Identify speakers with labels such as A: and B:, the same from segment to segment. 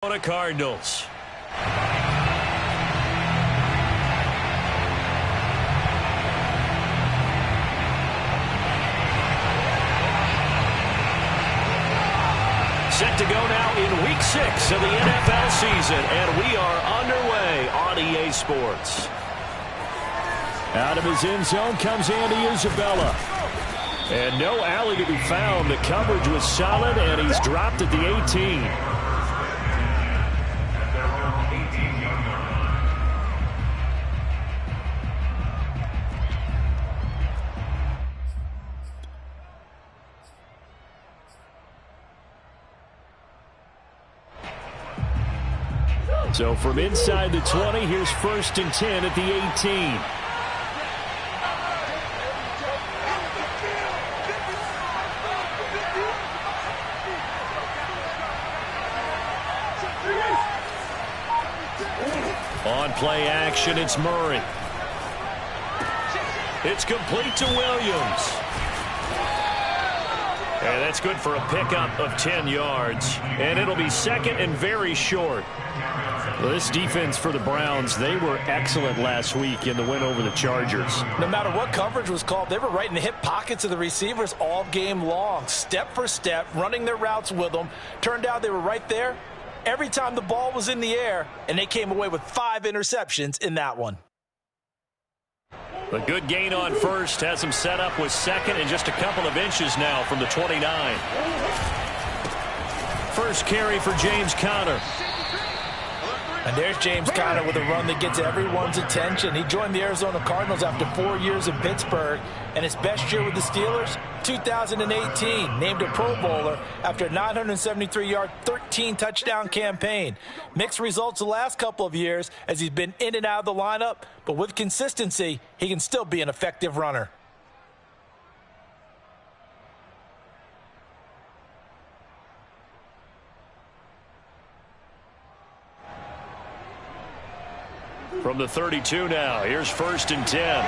A: Cardinals. Set to go now in Week 6 of the NFL season, and we are underway on EA Sports. Out of his end zone comes Andy Isabella. And no alley to be found. The coverage was solid, and he's dropped at the 18. So from inside the 20, here's 1st and 10 at the 18. On play action, it's Murray. It's complete to Williams. And that's good for a pickup of 10 yards. And it'll be 2nd and very short. Well, this defense for the Browns, they were excellent last week in the win over the Chargers.
B: No matter what coverage was called, they were right in the hip pockets of the receivers all game long. Step for step, running their routes with them. Turned out they were right there every time the ball was in the air, and they came away with 5 interceptions in that one.
A: A good gain on 1st, has him set up with 2nd and just a couple of inches now from the 29. First carry for James Conner.
B: And there's James Conner with a run that gets everyone's attention. He joined the Arizona Cardinals after 4 years in Pittsburgh, and his best year with the Steelers, 2018, named a Pro Bowler after a 973-yard, 13-touchdown campaign. Mixed results the last couple of years as he's been in and out of the lineup, but with consistency, he can still be an effective runner.
A: From the 32 now, here's 1st and 10.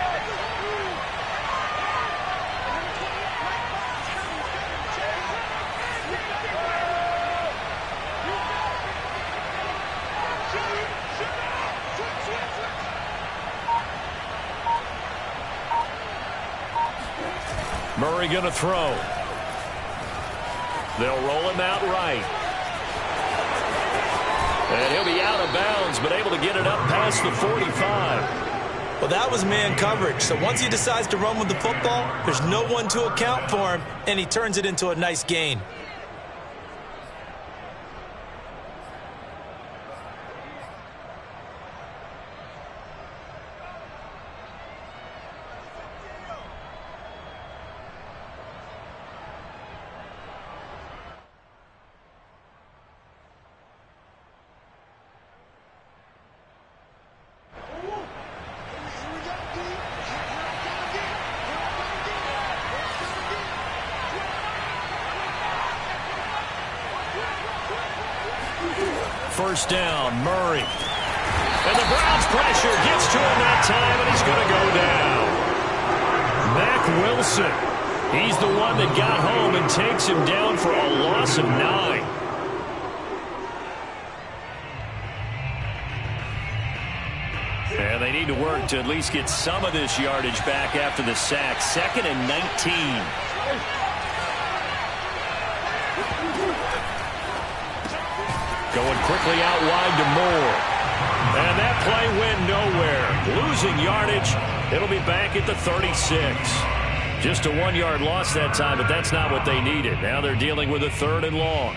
A: Murray going to throw. They'll roll him out right. And he'll be out of bounds, but able to get it up past the 45.
B: Well, that was man coverage. So once he decides to run with the football, there's no one to account for him, and he turns it into a nice gain.
A: First down, Murray. And the Browns pressure gets to him that time, and he's going to go down. Mack Wilson. He's the one that got home and takes him down for a loss of 9. And they need to work to at least get some of this yardage back after the sack. 2nd and 19. Going quickly out wide to Moore. And that play went nowhere. Losing yardage. It'll be back at the 36. Just a 1-yard loss that time, but that's not what they needed. Now they're dealing with a 3rd and long.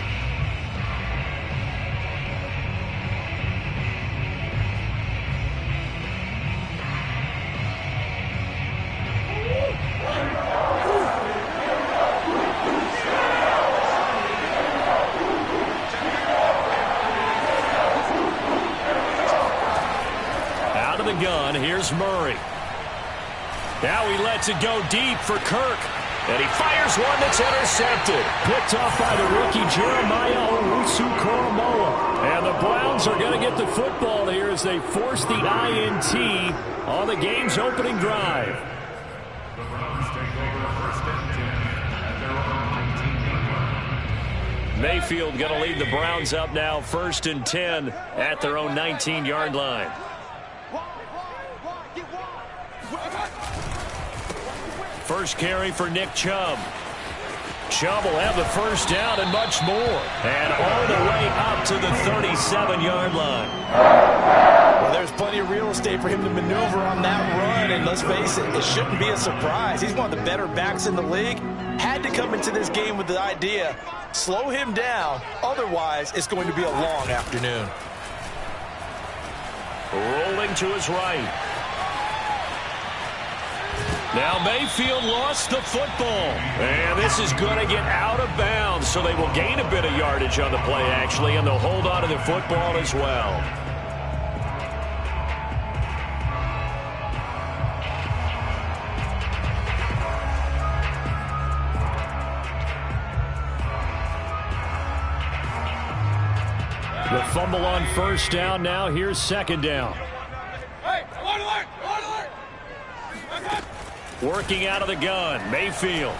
A: Gun. Here's Murray. Now he lets it go deep for Kirk. And he fires one that's intercepted. Picked off by the rookie Jeremiah Owusu-Koramoah. And the Browns are going to get the football here as they force the INT on the game's opening drive. Mayfield going to lead the Browns up now 1st and 10 at their own 19-yard line. First carry for Nick Chubb. Chubb will have the first down and much more. And all the way up to the 37-yard line.
B: Well, there's plenty of real estate for him to maneuver on that run. And let's face it, it shouldn't be a surprise. He's one of the better backs in the league. Had to come into this game with the idea, slow him down. Otherwise, it's going to be a long afternoon.
A: Rolling to his right. Now Mayfield lost the football. And this is going to get out of bounds, so they will gain a bit of yardage on the play, actually, and they'll hold on to the football as well. The fumble on first down. Now here's second down. Working out of the gun, Mayfield.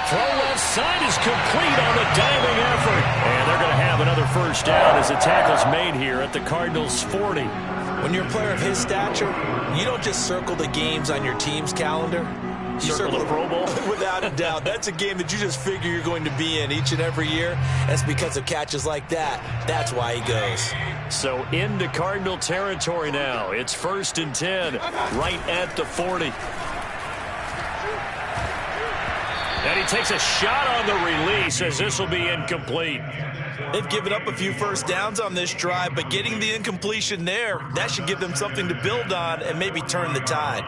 A: Throw left side is complete on the diving effort. And they're going to have another first down as the tackle's made here at the Cardinals' 40.
B: When you're a player of his stature, you don't just circle the games on your team's calendar. You
A: circle the Pro Bowl?
B: Without a doubt. That's a game that you just figure you're going to be in each and every year. That's because of catches like that. That's why he goes.
A: So into Cardinal territory now. It's 1st and 10 right at the 40. And he takes a shot on the release as this will be incomplete.
B: They've given up a few first downs on this drive, but getting the incompletion there, that should give them something to build on and maybe turn the tide.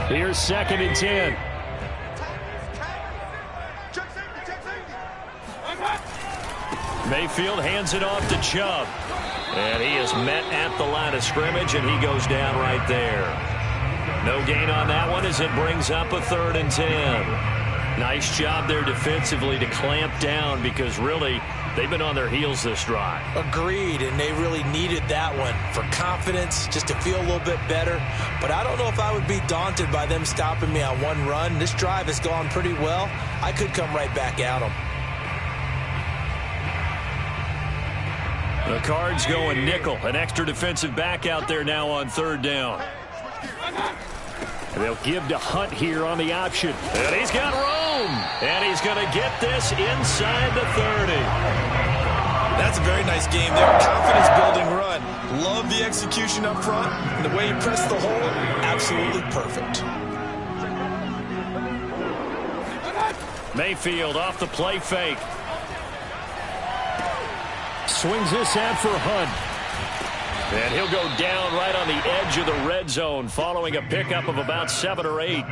A: Here's 2nd and 10. Mayfield hands it off to Chubb. And he is met at the line of scrimmage, and he goes down right there. No gain on that one as it brings up a 3rd and 10. Nice job there defensively to clamp down because really they've been on their heels this drive.
B: Agreed, and they really needed that one for confidence, just to feel a little bit better. But I don't know if I would be daunted by them stopping me on one run. This drive has gone pretty well. I could come right back at them.
A: The Cards going nickel. An extra defensive back out there now on 3rd down. They'll give to Hunt here on the option. And he's got room. And he's going to get this inside the 30.
B: That's a very nice game there. Confidence-building run. Love the execution up front. And the way he pressed the hole, absolutely perfect.
A: Mayfield off the play fake. Swings this out for Hunt. And he'll go down right on the edge of the red zone following a pickup of about 7 or 8.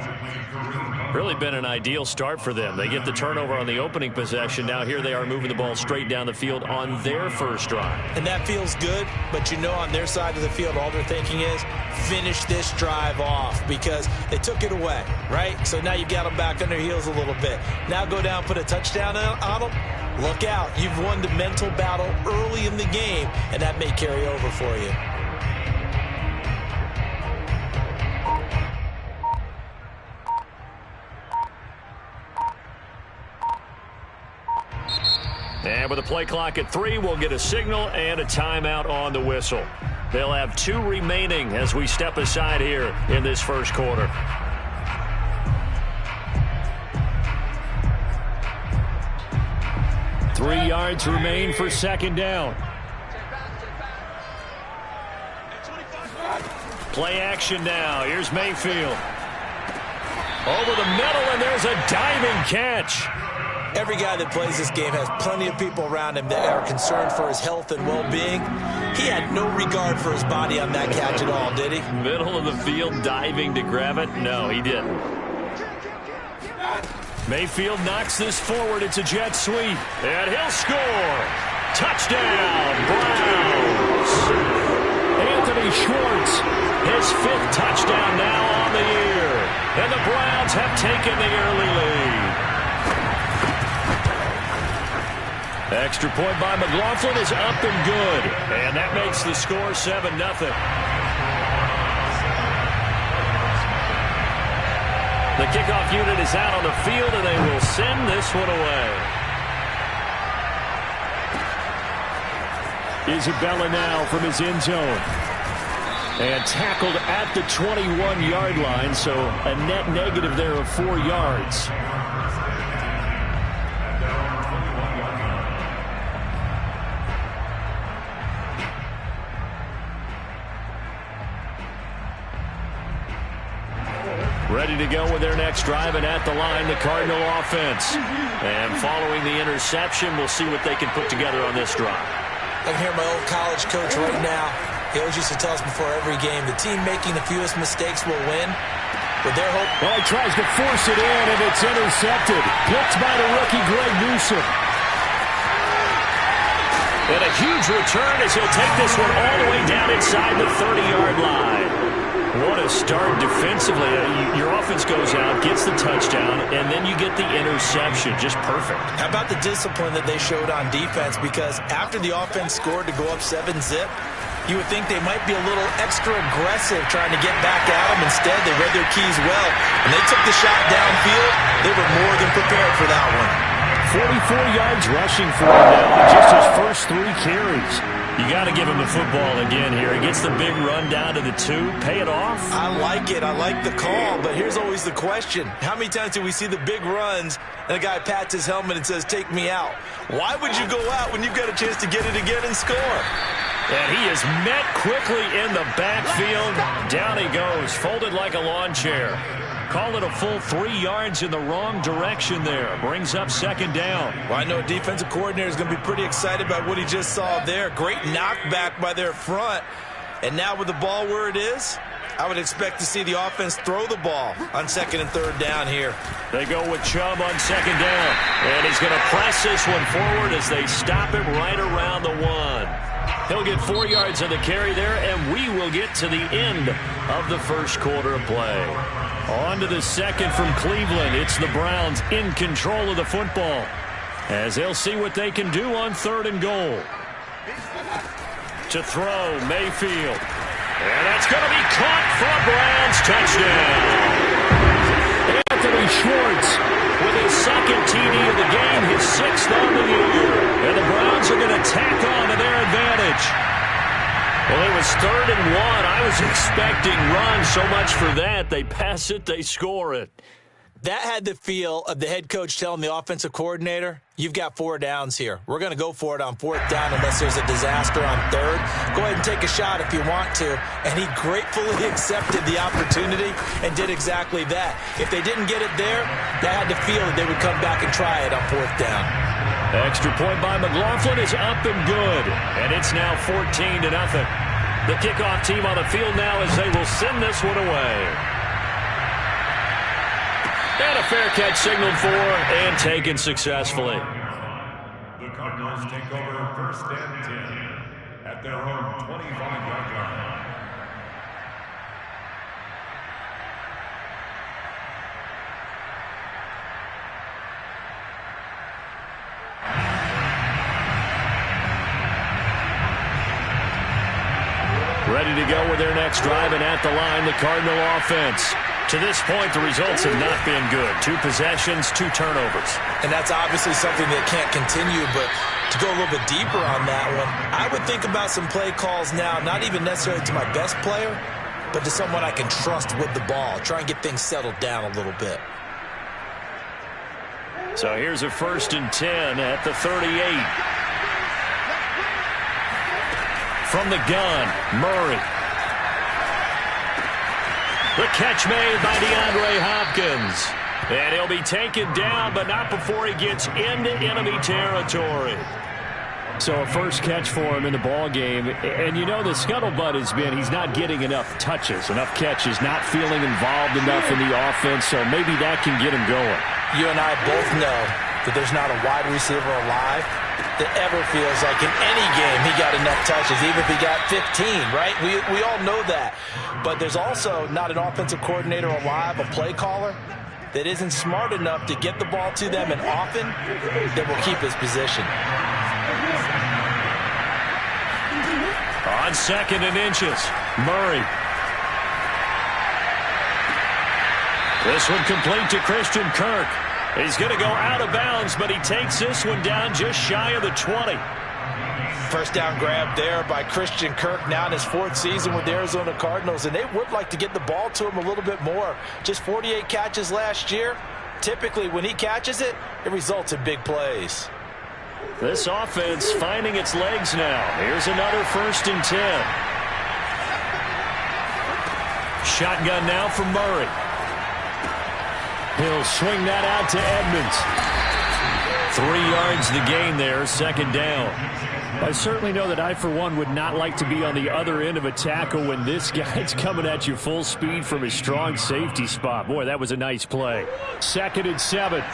A: Really been an ideal start for them. They get the turnover on the opening possession. Now here they are moving the ball straight down the field on their first drive.
B: And that feels good, but you know on their side of the field all they're thinking is finish this drive off because they took it away, right? So now you've got them back on their heels a little bit. Now go down, put a touchdown on them. Look out. You've won the mental battle early in the game, and that may carry over for you.
A: And with a play clock at 3, we'll get a signal and a timeout on the whistle. They'll have 2 remaining as we step aside here in this first quarter. Three yards remain for second down. Play action now. Here's Mayfield. Over the middle, and there's a diving catch.
B: Every guy that plays this game has plenty of people around him that are concerned for his health and well-being. He had no regard for his body on that catch at all, did he?
A: Middle of the field, diving to grab it. No, he didn't. Mayfield knocks this forward. It's a jet sweep. And he'll score. Touchdown, Browns. Anthony Schwartz, his 5th touchdown now on the year. And the Browns have taken the early lead. Extra point by McLaughlin is up and good. And that makes the score 7-0. The kickoff unit is out on the field, and they will send this one away. Isabella now from his end zone. And tackled at the 21-yard line, so a net negative there of 4 yards. Ready to go with their next drive, and at the line, the Cardinal offense. And following the interception, we'll see what they can put together on this drive.
B: I can hear my old college coach right now. He always used to tell us before every game, the team making the fewest mistakes will win. With their hope.
A: Well, he tries to force it in, and it's intercepted. Blitzed by the rookie, Greg Newsome. And a huge return as he'll take this one all the way down inside the 30-yard line. What a start defensively. Your offense goes out, gets the touchdown, and then you get the interception. Just perfect. How about the discipline that they showed on defense? Because after the offense scored to go up 7-zip, you would think they might be a little extra aggressive trying to get back at them. Instead, they read their keys well, and they took the shot downfield. They were more than prepared for that one. 44 yards rushing for him now in just his first 3 carries. You got to give him the football again here. He gets the big run down to the 2. Pay it off.
B: I like it. I like the call, but here's always the question. How many times do we see the big runs and a guy pats his helmet and says, take me out? Why would you go out when you've got a chance to get it again and score?
A: And he is met quickly in the backfield. Down he goes, folded like a lawn chair. Call it a full 3 yards in the wrong direction there. Brings up second down.
B: Well, I know a defensive coordinator is going to be pretty excited about what he just saw there. Great knockback by their front. And now with the ball where it is, I would expect to see the offense throw the ball on 2nd and 3rd down here.
A: They go with Chubb on 2nd down. And he's going to press this one forward as they stop it right around the 1. He'll get 4 yards on the carry there, and we will get to the end of the first quarter of play. On to the second from Cleveland. It's the Browns in control of the football as they'll see what they can do on 3rd and goal. To throw, Mayfield. And that's going to be caught for a Browns touchdown. Anthony Schwartz with his 2nd TD of the game, his 6th on the year. And the Browns are going to tack on to their advantage. Well, it was 3rd and 1. I was expecting run, so much for that. They pass it, they score it. That had the feel of the head coach telling the offensive coordinator, you've got 4 downs here. We're going to go for it on 4th down unless there's a disaster on 3rd. Go ahead and take a shot if you want to. And he gratefully accepted the opportunity and did exactly that. If they didn't get it there, they had the feel that they would come back and try it on 4th down. Extra point by McLaughlin is up and good. And it's now 14-0. The kickoff team on the field now as they will send this one away. And a fair catch signaled for and taken successfully.
C: The Cardinals take over 1st and 10 at their own 25-yard line.
A: Ready to go with their next drive, and at the line, the Cardinal offense. To this point, the results have not been good. 2 possessions, 2 turnovers.
B: And that's obviously something that can't continue, but to go a little bit deeper on that one, I would think about some play calls now, not even necessarily to my best player, but to someone I can trust with the ball. Try and get things settled down a little bit.
A: So here's a 1st and 10 at the 38. From the gun, Murray. The catch made by DeAndre Hopkins. And he'll be taken down, but not before he gets into enemy territory. So a first catch for him in the ball game. And you know the scuttlebutt has been he's not getting enough touches, enough catches, not feeling involved enough in the offense. So maybe that can get him going.
B: You and I both know that there's not a wide receiver alive that ever feels like in any game he got enough touches, even if he got 15, right? We all know that. But there's also not an offensive coordinator alive, a play caller, that isn't smart enough to get the ball to them and often that will keep his position.
A: On 2nd and inches, Murray. This one complete to Christian Kirk. He's going to go out of bounds, but he takes this one down just shy of the 20.
B: First down grab there by Christian Kirk, now in his 4th season with the Arizona Cardinals, and they would like to get the ball to him a little bit more. Just 48 catches last year. Typically, when he catches it, it results in big plays.
A: This offense finding its legs now. Here's another 1st and 10. Shotgun now from Murray. He'll swing that out to Edmonds. 3 yards the gain there, 2nd down.
D: I certainly know that I, for one, would not like to be on the other end of a tackle when this guy's coming at you full speed from his strong safety spot. Boy, that was a nice play. 2nd and 7.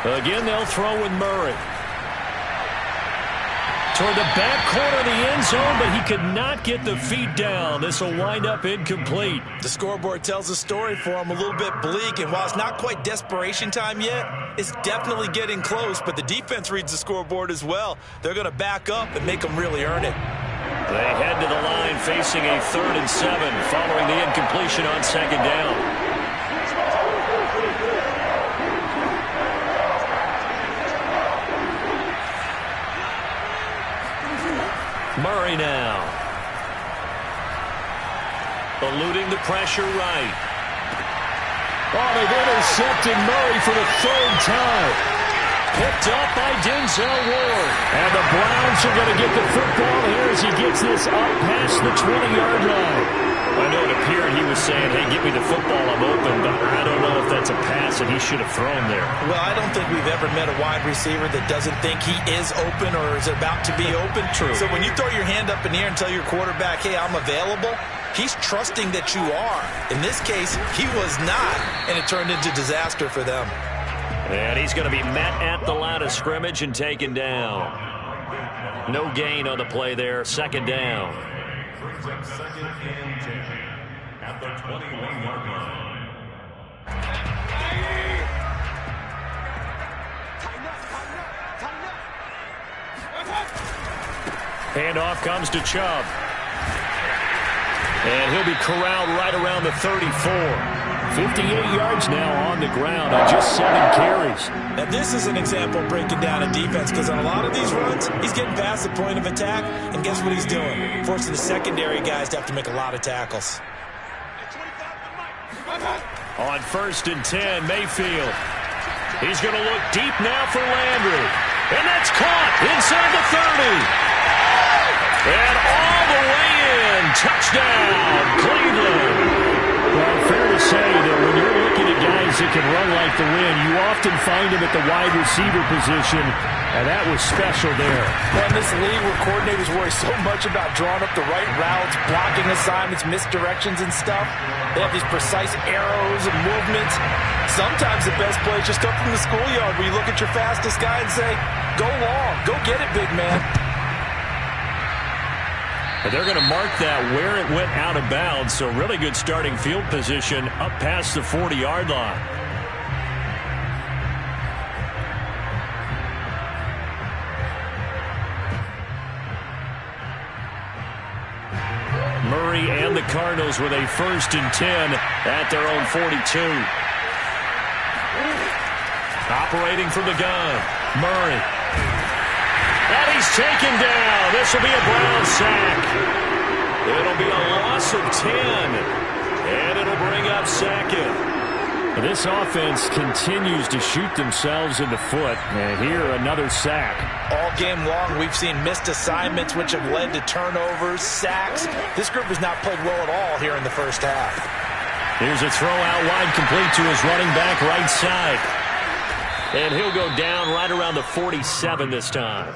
A: Again, they'll throw with Murray. Toward the back corner of the end zone, but he could not get the feet down. This will wind up incomplete.
B: The scoreboard tells a story for him, a little bit bleak, and while it's not quite desperation time yet, it's definitely getting close, but the defense reads the scoreboard as well. They're going to back up and make them really earn it.
A: They head to the line facing a 3rd and 7 following the incompletion on 2nd down. Murray now. Eluding the pressure right.
D: Oh, they've intercepted Murray for the 3rd time.
A: Picked up by Denzel Ward.
D: And the Browns are going to get the football here as he gets this up past the 20-yard line.
A: I know it appeared he was saying, hey, get me the football, I'm open, but I don't know if that's a pass that he should have thrown there.
B: Well, I don't think we've ever met a wide receiver that doesn't think he is open or is about to be open.
A: True.
B: So when you throw your hand up in the air and tell your quarterback, hey, I'm available, he's trusting that you are. In this case, he was not, and it turned into disaster for them.
A: And he's going to be met at the line of scrimmage and taken down. No gain on the play there, 2nd down.
C: Brings up 2nd and 10 at the 21-yard line.
A: Handoff comes to Chubb. And he'll be corralled right around the 34.
D: 58 yards now on the ground on just 7 carries.
B: Now, this is an example of breaking down a defense because on a lot of these runs, he's getting past the point of attack, and guess what he's doing? Forcing the secondary guys to have to make a lot of tackles.
A: On 1st and 10, Mayfield. He's going to look deep now for Landry. And that's caught inside the 30. And all the way in. Touchdown, Cleveland.
D: Well, fair to say that when you're looking at guys that can run like the wind, you often find them at the wide receiver position, and that was special there.
B: Well, in this league where coordinators worry so much about drawing up the right routes, blocking assignments, misdirections and stuff, they have these precise arrows and movements. Sometimes the best plays just come from the schoolyard where you look at your fastest guy and say, go long, go get it, big man.
A: But they're going to mark that where it went out of bounds, so really good starting field position up past the 40-yard line. Murray and the Cardinals with a 1st and 10 at their own 42. Operating from the gun, Murray. And he's taken down. This will be a Brown sack. It'll be a loss of 10. And it'll bring up 2nd.
D: This offense continues to shoot themselves in the foot. And here, another sack.
B: All game long, we've seen missed assignments, which have led to turnovers, sacks. This group has not played well at all here in the first half.
A: Here's a throw out wide, complete to his running back right side. And he'll go down right around the 47 this time.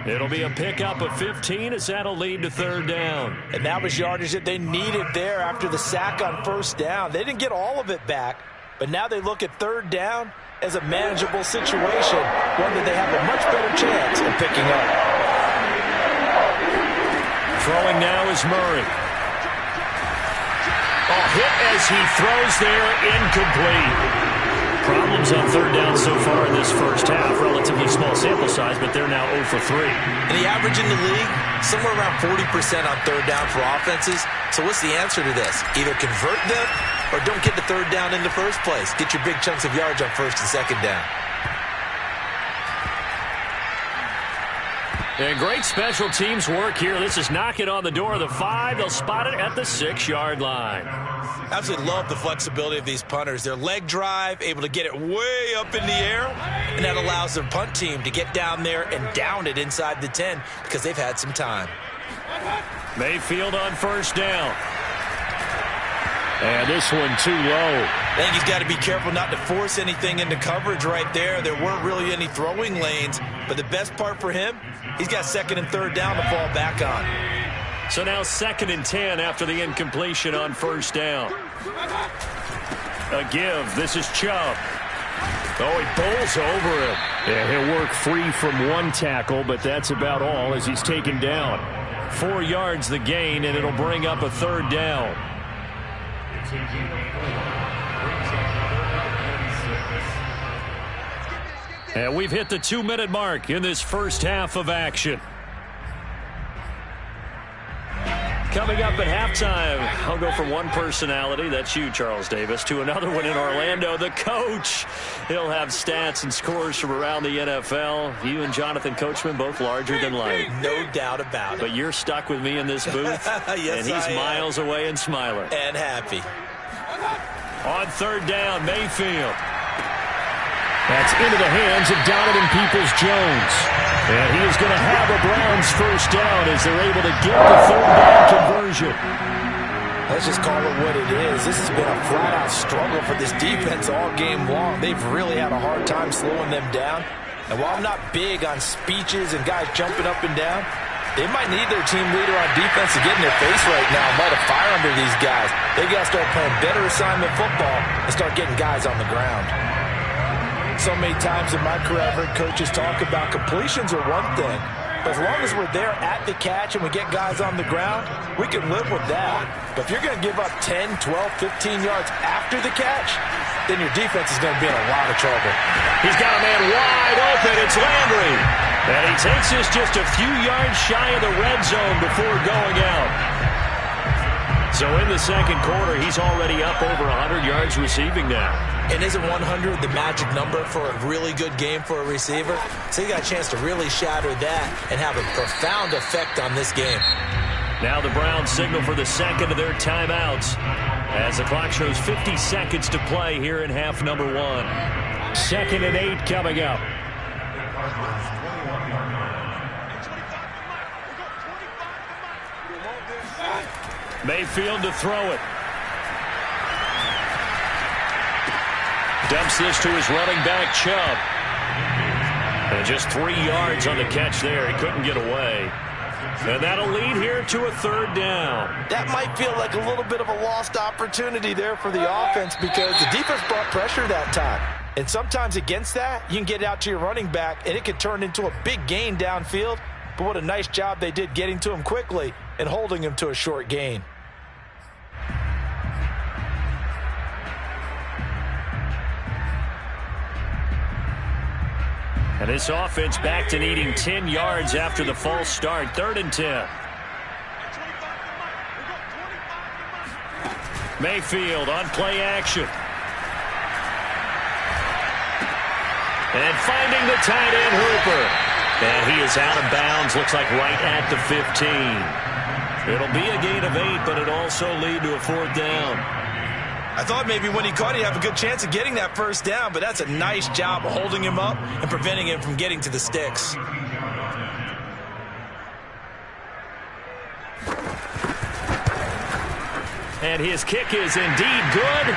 A: It'll be a pickup of 15 as that'll lead to 3rd down.
B: And that was yardage that they needed there after the sack on 1st down. They didn't get all of it back, but now they look at 3rd down as a manageable situation, one that they have a much better chance of picking up.
A: Throwing now is Murray. Oh, hit as he throws there, incomplete. Problems on third down so far in this first half. Relatively small sample size, but they're now 0 for 3.
B: And the average in the league, somewhere around 40% on third down for offenses. So what's the answer to this? Either convert them or don't get the third down in the first place. Get your big chunks of yards on first and second down.
A: And great special teams work here. This is knocking on the door of the 5. They'll spot it at the 6-yard line.
B: Absolutely love the flexibility of these punters. Their leg drive, able to get it way up in the air, and that allows their punt team to get down there and down it inside the 10 because they've had some time.
A: Mayfield on first down. And this one too low.
B: I think he's got to be careful not to force anything into coverage right there. There weren't really any throwing lanes, but the best part for him, he's got second and third down to fall back on.
A: So now 2nd and 10 after the incompletion on first down. A give. This is Chubb. Oh, he bowls over him. Yeah, he'll work free from one tackle, but that's about all as he's taken down. 4 yards the gain, and it'll bring up a third down. And we've hit the 2-minute mark in this first half of action. Coming up at halftime, I'll go from one personality, that's you, Charles Davis, to another one in Orlando, the coach. He'll have stats and scores from around the NFL. You and Jonathan Coachman, both larger than life.
B: No doubt about it.
A: But you're stuck with me in this booth,
B: yes,
A: and he's miles away and smiling.
B: And happy.
A: On third down, Mayfield. That's into the hands of Donovan Peoples-Jones. And he is going to have a Browns first down as they're able to get the third down conversion.
B: Let's just call it what it is. This has been a flat-out struggle for this defense all game long. They've really had a hard time slowing them down. And while I'm not big on speeches and guys jumping up and down, they might need their team leader on defense to get in their face right now and light a fire under these guys. They got to start playing better assignment football and start getting guys on the ground. So many times in my career, I've heard coaches talk about completions are one thing. But as long as we're there at the catch and we get guys on the ground, we can live with that. But if you're going to give up 10, 12, 15 yards after the catch, then your defense is going to be in a lot of trouble.
A: He's got a man wide open. It's Landry. And he takes us just a few yards shy of the red zone before going out. So in the second quarter, he's already up over 100 yards receiving now.
B: And isn't 100 the magic number for a really good game for a receiver? So you got a chance to really shatter that and have a profound effect on this game.
A: Now the Browns signal for the second of their timeouts as the clock shows 50 seconds to play here in half number 1. 2nd and 8 coming up. Mayfield to throw it. Dumps this to his running back, Chubb. And just 3 yards on the catch there. He couldn't get away. And that'll lead here to a third down.
B: That might feel like a little bit of a lost opportunity there for the offense because the defense brought pressure that time. And sometimes against that, you can get out to your running back, and it can turn into a big gain downfield. But what a nice job they did getting to him quickly and holding him to a short gain.
A: And this offense back to needing 10 yards after the false start. 3rd and 10. Mayfield on play action. And finding the tight end, Hooper. And he is out of bounds, looks like right at the 15. It'll be a gain of 8, but it also lead to a 4th down.
B: I thought maybe when he caught it, he'd have a good chance of getting that first down, but that's a nice job of holding him up and preventing him from getting to the sticks.
A: And his kick is indeed good.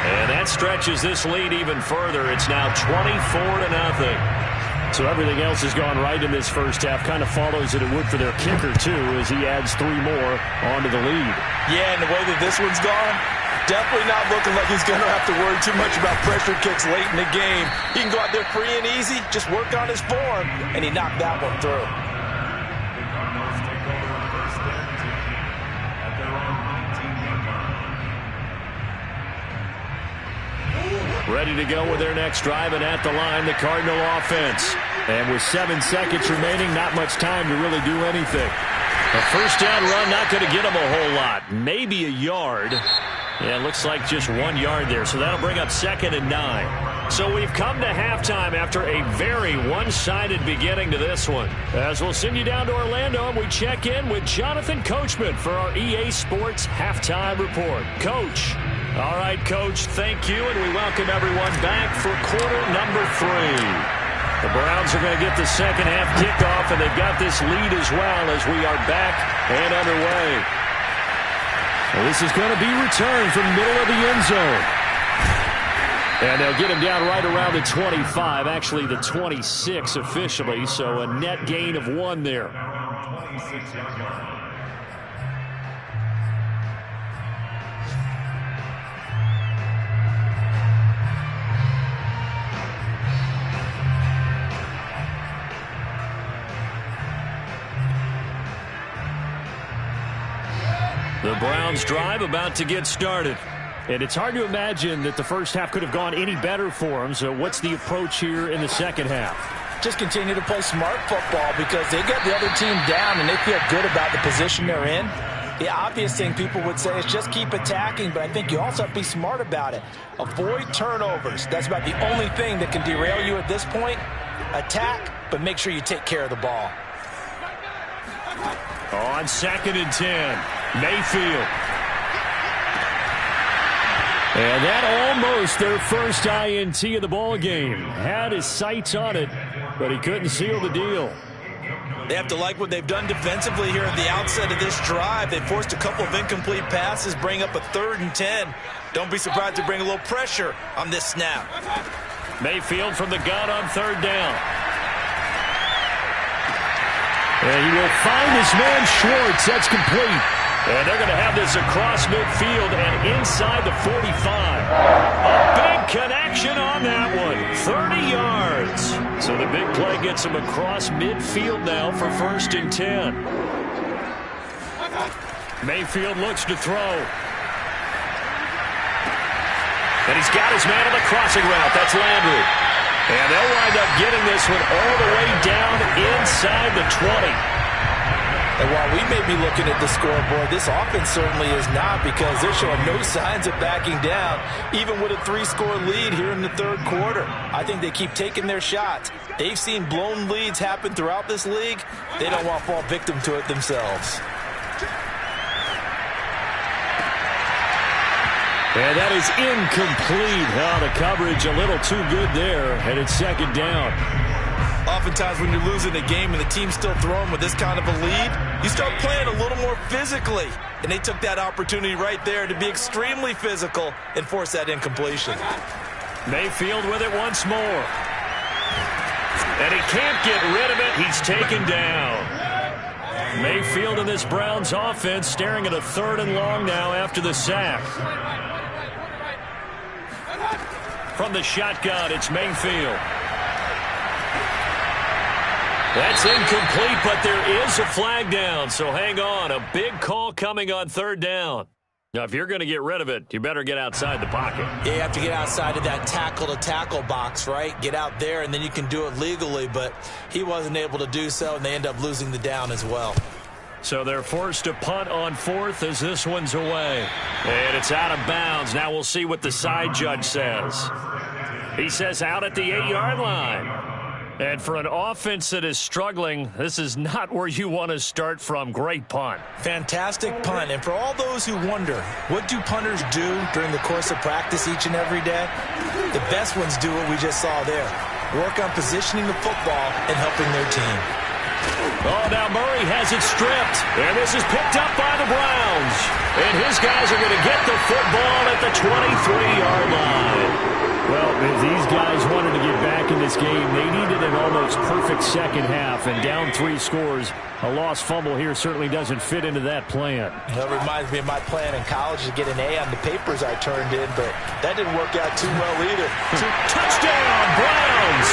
A: And that stretches this lead even further. It's now 24-0. So everything else has gone right in this first half. Kind of follows it would for their kicker, too, as he adds 3 more onto the lead.
B: Yeah, and the way that this one's gone, definitely not looking like he's going to have to worry too much about pressure kicks late in the game. He can go out there free and easy, just work on his form, and he knocked that one through.
D: Ready to go with their next drive, and at the line, the Cardinal offense. And with 7 seconds remaining, not much time to really do anything. A first down run, not going to get them a whole lot. Maybe a yard. Yeah, it looks like just 1 yard there. So that'll bring up 2nd and 9. So we've come to halftime after a very one-sided beginning to this one. As we'll send you down to Orlando, and we check in with Jonathan Coachman for our EA Sports Halftime Report. Coach. All right, Coach, thank you, and we welcome everyone back for quarter number 3. The Browns are going to get the second half kickoff, and they've got this lead as well as we are back and underway. Well, this is going to be returned from the middle of the end zone. And they'll get him down right around the 25, actually the 26 officially, so a net gain of 1 there.
C: 26-yard line.
D: The Browns drive about to get started. And it's hard to imagine that the first half could have gone any better for them. So what's the approach here in the second half?
B: Just continue to play smart football because they got the other team down and they feel good about the position they're in. The obvious thing people would say is just keep attacking, but I think you also have to be smart about it. Avoid turnovers. That's about the only thing that can derail you at this point. Attack, but make sure you take care of the ball.
D: On 2nd and 10. Mayfield. And that almost their first INT of the ball game. Had his sights on it, but he couldn't seal the deal.
B: They have to like what they've done defensively here at the outset of this drive. They forced a couple of incomplete passes, bring up a 3rd and 10. Don't be surprised to bring a little pressure on this snap.
D: Mayfield from the gun on 3rd down. And he will find his man Schwartz. That's complete. And they're going to have this across midfield and inside the 45. A big connection on that one. 30 yards. So the big play gets him across midfield now for 1st and 10. Mayfield looks to throw. And he's got his man on the crossing route. That's Landry. And they'll wind up getting this one all the way down inside the 20.
B: And while we may be looking at the scoreboard, this offense certainly is not because they're showing no signs of backing down, even with a 3-score lead here in the 3rd quarter. I think they keep taking their shots. They've seen blown leads happen throughout this league. They don't want to fall victim to it themselves.
D: And that is incomplete. The coverage a little too good there, and it's 2nd down.
B: Oftentimes when you're losing a game and the team's still throwing with this kind of a lead, you start playing a little more physically. And they took that opportunity right there to be extremely physical and force that incompletion.
D: Mayfield with it once more. And he can't get rid of it. He's taken down. Mayfield in this Browns offense staring at a 3rd and long now after the sack. From the shotgun, it's Mayfield. That's incomplete, but there is a flag down, so hang on. A big call coming on 3rd down. Now, if you're going to get rid of it, you better get outside the pocket.
B: Yeah, you have to get outside of that tackle-to-tackle box, right? Get out there, and then you can do it legally, but he wasn't able to do so, and they end up losing the down as well.
D: So they're forced to punt on 4th as this one's away. And it's out of bounds. Now we'll see what the side judge says. He says out at the 8-yard line. And for an offense that is struggling, this is not where you want to start from. Great punt.
B: Fantastic punt. And for all those who wonder, what do punters do during the course of practice each and every day? The best ones do what we just saw there. Work on positioning the football and helping their team.
D: Oh, now Murray has it stripped. And this is picked up by the Browns. And his guys are going to get the football at the 23-yard line. Well, if these guys wanted to get back in this game, they needed an almost perfect second half. And down 3 scores, a lost fumble here certainly doesn't fit into that plan.
B: That reminds me of my plan in college to get an A on the papers I turned in, but that didn't work out too well either.
D: Touchdown, Browns!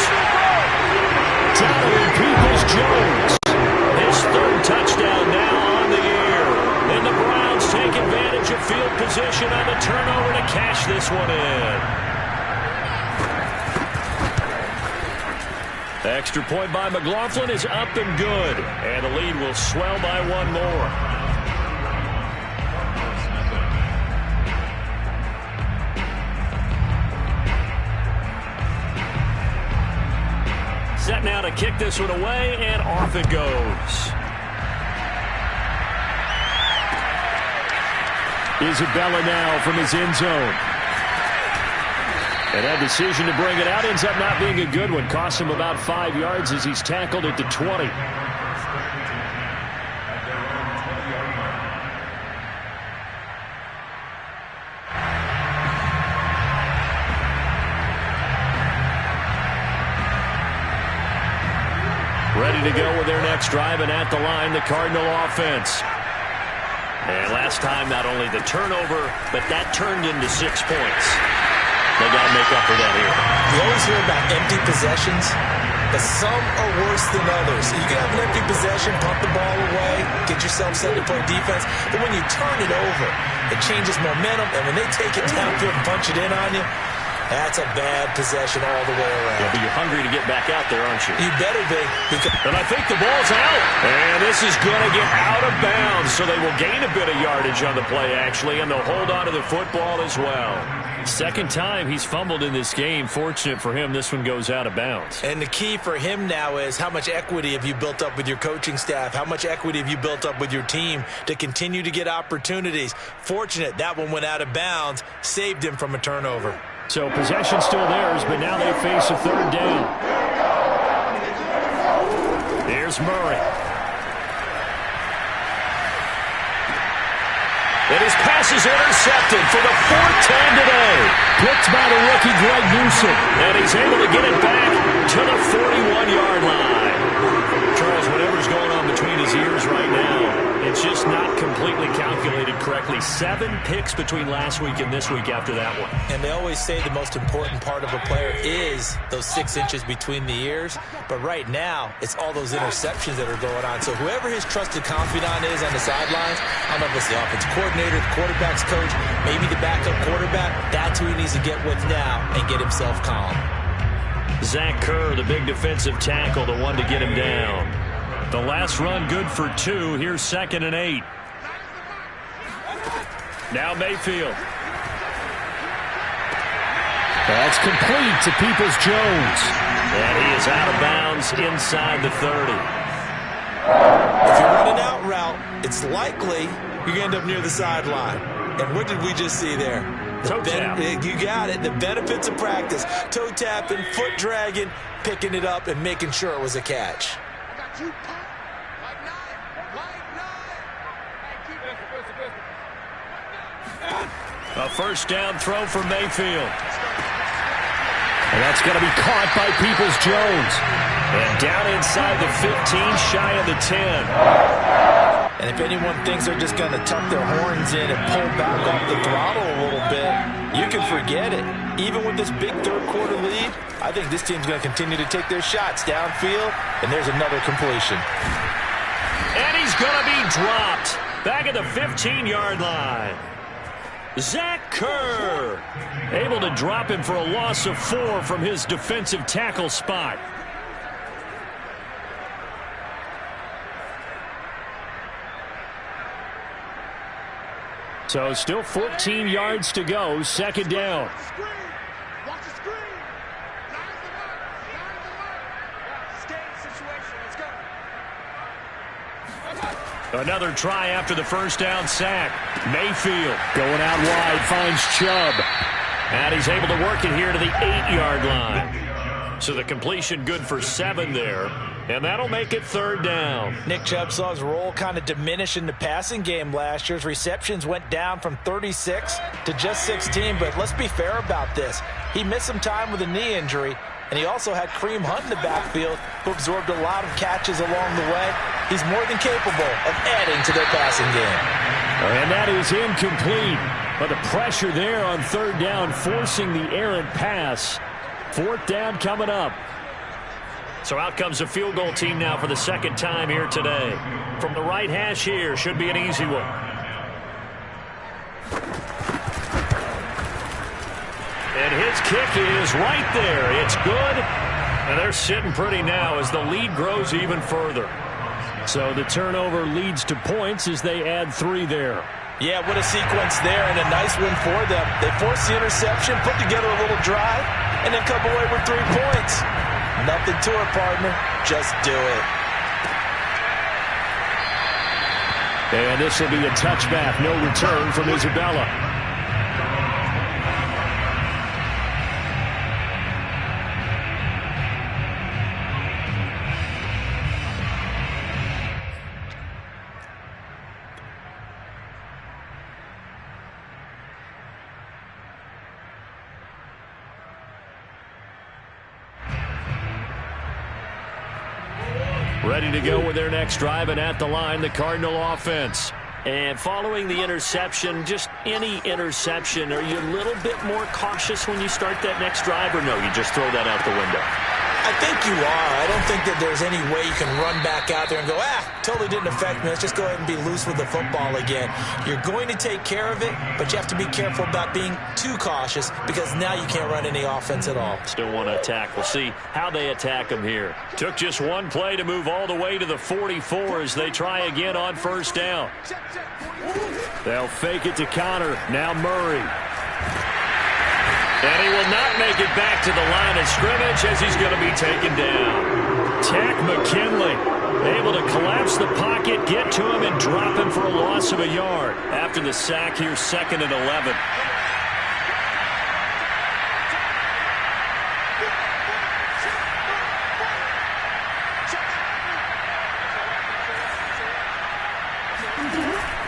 D: Donovan Peoples-Jones. His 3rd touchdown now on the year. And the Browns take advantage of field position on the turnover to cash this one in.
A: Extra point by McLaughlin is up and good. And the lead will swell by one more. Set now to kick this one away, and off it goes. Isabella now from his end zone. And that decision to bring it out ends up not being a good one. Cost him about 5 yards as he's tackled at the 20. Ready to go with their next drive, and at the line, the Cardinal offense. And last time, not only the turnover, but that turned into 6 points. They got to make up for that here.
B: You always hear about empty possessions, but some are worse than others. You can have an empty possession, pump the ball away, get yourself set to play defense, but when you turn it over, it changes momentum, and when they take it downfield and punch it in on you, that's a bad possession all the way around.
A: Yeah, but you're hungry to get back out there, aren't you?
B: You better be.
A: And I think the ball's out. And this is going to get out of bounds, so they will gain a bit of yardage on the play, actually, and they'll hold on to the football as well. Second time he's fumbled in this game. Fortunate for him, this one goes out of bounds.
B: And the key for him now is how much equity have you built up with your coaching staff? How much equity have you built up with your team to continue to get opportunities? Fortunate that one went out of bounds, saved him from a turnover.
A: So possession still theirs, but now they face a third down. Here's Murray. And his pass is intercepted for the 4th time today. Picked by the rookie Greg Newsome. And he's able to get it back to the 41-yard line. Charles, whatever's going on between his ears right now, it's just not completely calculated correctly. 7 picks between last week and this week after that one.
B: And they always say the most important part of a player is those 6 inches between the ears. But right now, it's all those interceptions that are going on. So whoever his trusted confidant is on the sidelines, I don't know if it's the offensive coordinator, the quarterback's coach, maybe the backup quarterback, that's who he needs to get with now and get himself calm.
A: Zach Kerr, the big defensive tackle, the one to get him down. The last run good for 2. Here's 2nd and 8. Now Mayfield. That's complete to Peoples-Jones. And he is out of bounds inside the 30.
B: If you're running out route, it's likely you're going to end up near the sideline. And what did we just see there?
A: Toe tap.
B: You got it. The benefits of practice. Toe tapping, foot dragging, picking it up, and making sure it was a catch.
A: A first down throw for Mayfield. And that's going to be caught by Peoples-Jones. And down inside the 15, shy of the 10.
B: And if anyone thinks they're just going to tuck their horns in and pull back off the throttle a little bit, you can forget it. Even with this big third-quarter lead, I think this team's going to continue to take their shots downfield, and there's another completion.
A: And he's going to be dropped back at the 15-yard line. Zach Kerr able to drop him for a loss of 4 from his defensive tackle spot. So still 14 yards to go, 2nd down.
E: Watch the screen. Line the mark. Stay in situation. Let's go.
A: Another try after the first down sack. Mayfield going out wide, finds Chubb. And he's able to work it here to the 8-yard line. So the completion good for 7 there. And that'll make it 3rd down.
B: Nick Chubb saw his role kind of diminish in the passing game last year. His receptions went down from 36 to just 16. But let's be fair about this. He missed some time with a knee injury. And he also had Kareem Hunt in the backfield, who absorbed a lot of catches along the way. He's more than capable of adding to their passing game.
A: And that is incomplete. But the pressure there on 3rd down, forcing the errant pass. 4th down coming up. So out comes the field goal team now for the 2nd time here today. From the right hash here, should be an easy one. And his kick is right there. It's good. And
D: they're sitting pretty now as the lead grows even further. So the turnover leads to points as they add 3 there.
B: Yeah, what a sequence there, and a nice win for them. They forced the interception, put together a little drive, and then come away with 3 points. Nothing to it, partner. Just do it.
D: And this will be a touchback. No return from Isabella. Ready to go with their next drive, and at the line, the Cardinal offense. And following the interception, just any interception, are you a little bit more cautious when you start that next drive, or no, you just throw that out the window?
B: I think you are. I don't think that there's any way you can run back out there and go, totally didn't affect me. Let's just go ahead and be loose with the football again. You're going to take care of it, but you have to be careful about being too cautious because now you can't run any offense at all.
D: Still want to attack. We'll see how they attack them here. Took just one play to move all the way to the 44 as they try again on first down. They'll fake it to Connor. Now Murray. And he will not make it back to the line of scrimmage as he's going to be taken down. Takk McKinley able to collapse the pocket, get to him, and drop him for a loss of a yard. After the sack here, 2nd and 11.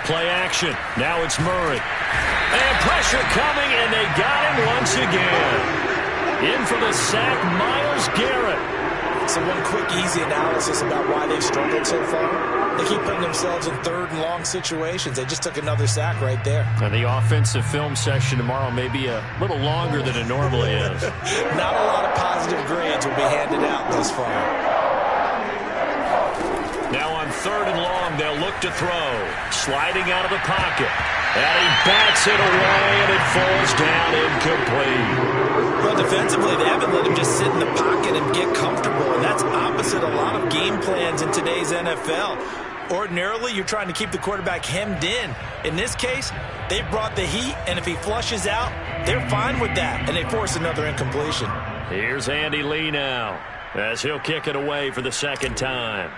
D: Play action. Now it's Murray. And pressure coming, and they got him once again. In for the sack, Myles Garrett.
B: So one quick, easy analysis about why they've struggled so far. They keep putting themselves in 3rd and long situations. They just took another sack right there.
D: And the offensive film session tomorrow may be a little longer than it normally is.
B: Not a lot of positive grades will be handed out thus far.
D: Now on 3rd and long, they'll look to throw. Sliding out of the pocket. And he bats it away, and it falls down incomplete.
B: Well, defensively, they haven't let him just sit in the pocket and get comfortable, and that's opposite a lot of game plans in today's NFL. Ordinarily, you're trying to keep the quarterback hemmed in. In this case, they brought the heat, and if he flushes out, they're fine with that, and they force another incompletion.
D: Here's Andy Lee now, as he'll kick it away for the 2nd time.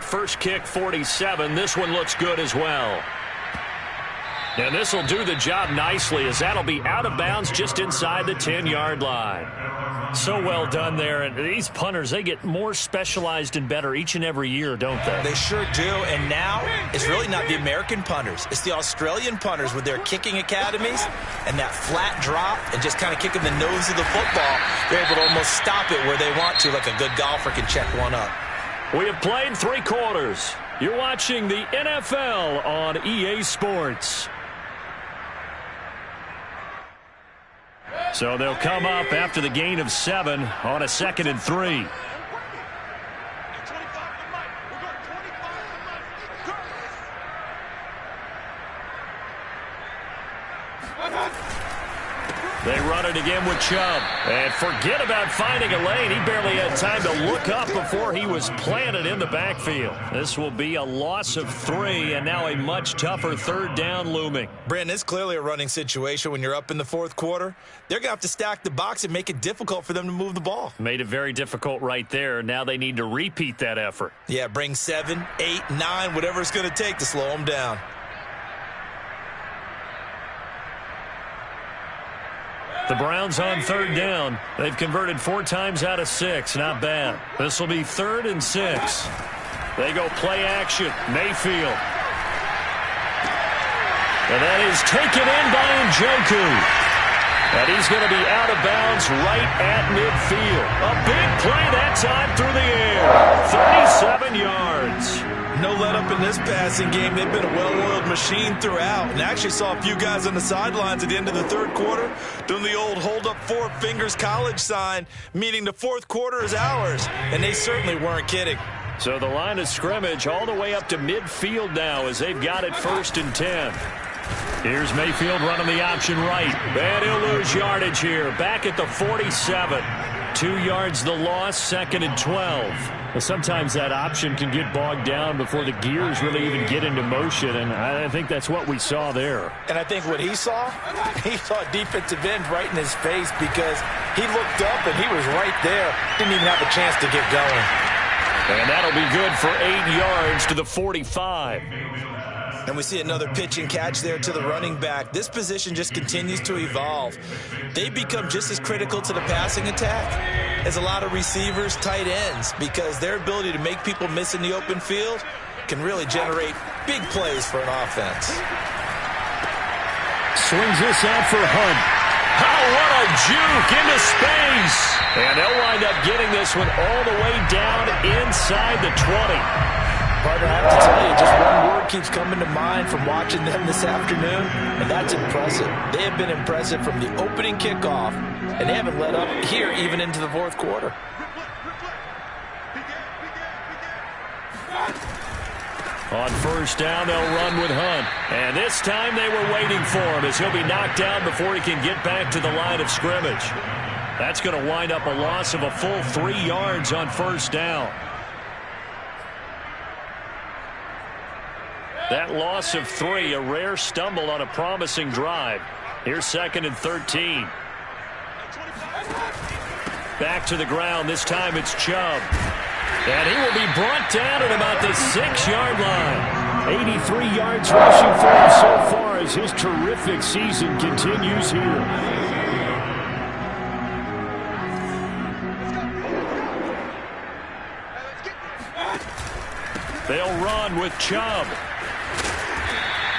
D: First kick, 47. This one looks good as well. And this will do the job nicely as that'll be out of bounds just inside the 10-yard line. So well done there. And these punters, they get more specialized and better each and every year, don't they?
B: They sure do. And now it's really not the American punters. It's the Australian punters with their kicking academies and that flat drop and just kind of kicking the nose of the football. They're able to almost stop it where they want to, like a good golfer can check one up.
D: We have played 3 quarters. You're watching the NFL on EA Sports. So they'll come up after the gain of 7 on a 2nd and 3. They run it again with Chubb. And forget about finding a lane. He barely had time to look up before he was planted in the backfield. This will be a loss of 3, and now a much tougher 3rd down looming.
B: Brandon, it's clearly a running situation when you're up in the 4th quarter. They're going to have to stack the box and make it difficult for them to move the ball.
D: Made it very difficult right there. Now they need to repeat that effort.
B: Yeah, bring 7, 8, 9, whatever it's going to take to slow them down.
D: The Browns on 3rd down. They've converted 4 times out of 6. Not bad. This will be 3rd and 6. They go play action. Mayfield. And that is taken in by Njoku. And he's going to be out of bounds right at midfield. A big play that time through the air. 37 yards.
B: No let up in this passing game. They've been a well-oiled machine throughout. And I actually saw a few guys on the sidelines at the end of the 3rd quarter doing the old hold up 4 fingers college sign, meaning the 4th quarter is ours. And they certainly weren't kidding.
D: So the line of scrimmage all the way up to midfield now as they've got it 1st and 10.
A: Here's Mayfield running the option right. And he'll lose yardage here. Back at the 47. 2 yards the loss, 2nd and 12.
D: Well, sometimes that option can get bogged down before the gears really even get into motion, and I think that's what we saw there.
B: And I think what he saw defensive end right in his face, because he looked up and he was right there. Didn't even have a chance to get going.
A: And that'll be good for 8 yards to the 45.
B: And we see another pitch and catch there to the running back. This position just continues to evolve. They become just as critical to the passing attack as a lot of receivers, tight ends, because their ability to make people miss in the open field can really generate big plays for an offense.
D: Swings this out for Hunt.
A: Oh, what a juke into space. And they'll wind up getting this one all the way down inside the 20.
B: Partner, I have to tell you, just one word keeps coming to mind from watching them this afternoon, and that's impressive. They have been impressive from the opening kickoff, and they haven't let up here even into the fourth quarter.
A: On first down, they'll run with Hunt. And this time they were waiting for him as he'll be knocked down before he can get back to the line of scrimmage. That's going to wind up a loss of a full 3 yards on first down. That loss of 3, a rare stumble on a promising drive. Here's 2nd and 13. Back to the ground. This time it's Chubb. And he will be brought down at about the 6-yard line.
D: 83 yards rushing for him so far as his terrific season continues here.
A: They'll run with Chubb.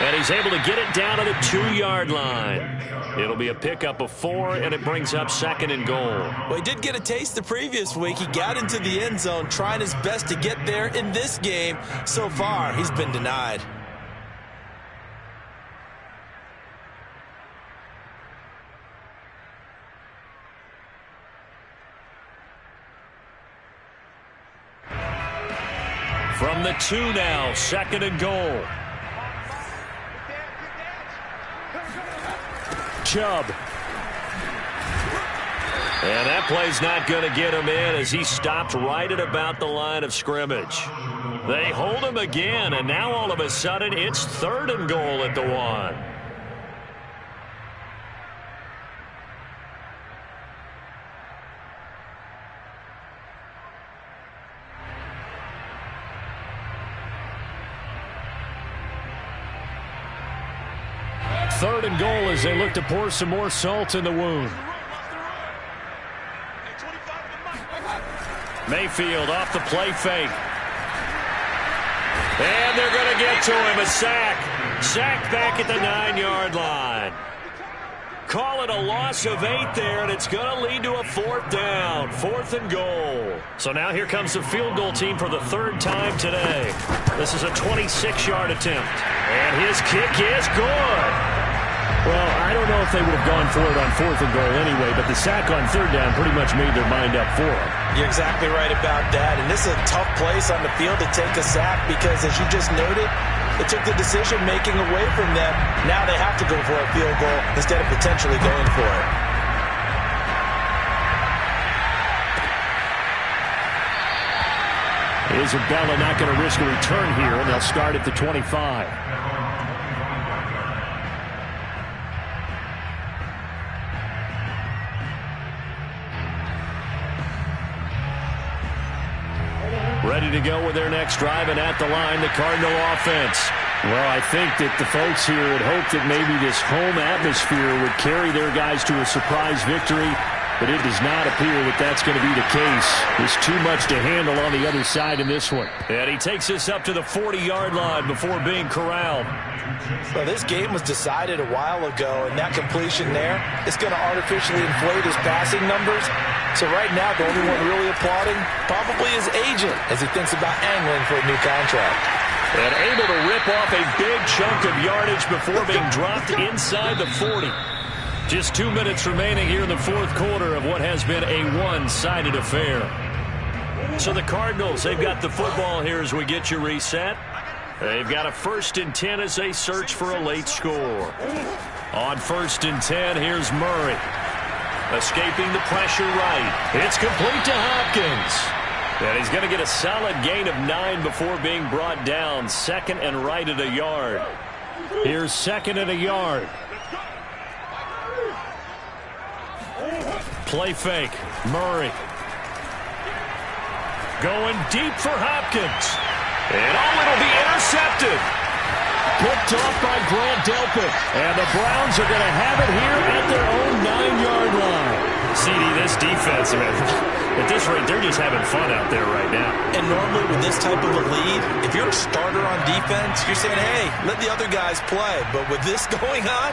A: And he's able to get it down to the 2-yard line. It'll be a pickup of 4, and it brings up 2nd and goal.
B: Well, he did get a taste the previous week. He got into the end zone trying his best to get there in this game. So far, he's been denied.
A: From the 2 now, 2nd and goal. Chubb. And that play's not going to get him in as he stopped right at about the line of scrimmage. They hold him again, and now all of a sudden it's 3rd and goal at the 1.
D: Third and goal as they look to pour some more salt in the wound.
A: Mayfield off the play fake. And they're going to get to him. A sack. Sack back at the 9-yard line. Call it a loss of 8 there, and it's going to lead to a 4th down. 4th and goal. So now here comes the field goal team for the 3rd time today. This is a 26-yard attempt. And his kick is good.
D: Well, I don't know if they would have gone for it on 4th and goal anyway, but the sack on 3rd down pretty much made their mind up for it.
B: You're exactly right about that, and this is a tough place on the field to take a sack because, as you just noted, it took the decision-making away from them. Now they have to go for a field goal instead of potentially going for it.
D: Isabella not going to risk a return here, and they'll start at the 25.
A: Ready to go with their next drive, and at the line, the Cardinal offense.
D: Well, I think that the folks here had hoped that maybe this home atmosphere would carry their guys to a surprise victory, but it does not appear that that's going to be the case. There's too much to handle on the other side in this one.
A: And he takes us up to the 40-yard line before being corralled.
B: Well, this game was decided a while ago, and that completion there is going to artificially inflate his passing numbers. So right now, the only one really applauding probably his agent as he thinks about angling for a new contract.
A: And able to rip off a big chunk of yardage before being dropped inside the 40. Just 2 minutes remaining here in the 4th quarter of what has been a one-sided affair. So the Cardinals, they've got the football here as we get you reset. They've got a 1st and 10 as they search for a late score. On 1st and 10, here's Murray. Escaping the pressure right. It's complete to Hopkins. And he's going to get a solid gain of 9 before being brought down. 2nd and right at a yard. Here's 2nd and a yard. Play fake. Murray. Going deep for Hopkins. And it'll be intercepted. Picked off by Grant Delpit. And the Browns are going to have it here at their own 9-yard line.
D: CD, this defense, man, at this rate, they're just having fun out there right now.
B: And normally with this type of a lead, if you're a starter on defense, you're saying, hey, let the other guys play. But with this going on,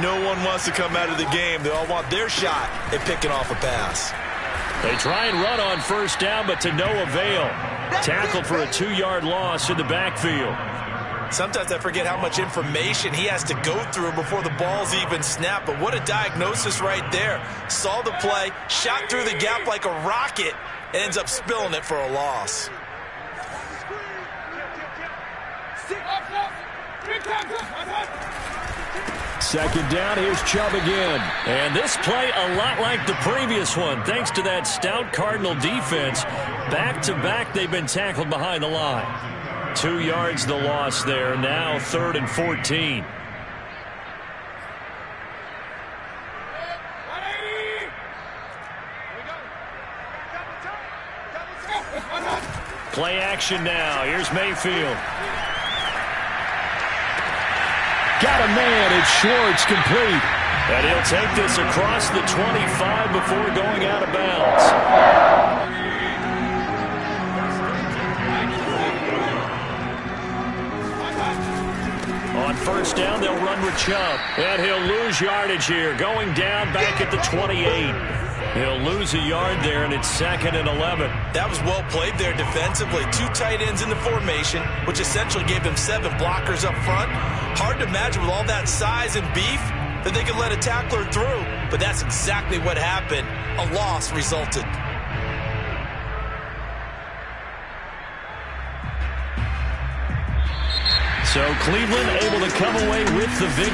B: no one wants to come out of the game. They all want their shot at picking off a pass.
A: They try and run on 1st down, but to no avail. Tackled for a 2-yard loss in the backfield.
B: Sometimes I forget how much information he has to go through before the ball's even snapped. But what a diagnosis right there. Saw the play, shot through the gap like a rocket, and ends up spilling it for a loss.
A: Second down, here's Chubb again. And this play a lot like the previous one. Thanks to that stout Cardinal defense. Back-to-back, they've been tackled behind the line. 2 yards the loss there. Now 3rd and 14. Play action now. Here's Mayfield. Got a man. It's Schwartz, complete. And he'll take this across the 25 before going out of bounds. On 1st down, they'll run with Chubb. And he'll lose yardage here. Going down back at the 28. He'll lose a yard there, and it's 2nd and 11.
B: That was well played there defensively. 2 tight ends in the formation, which essentially gave them 7 blockers up front. Hard to imagine with all that size and beef that they could let a tackler through. But that's exactly what happened. A loss resulted.
A: So Cleveland able to come away with the victory.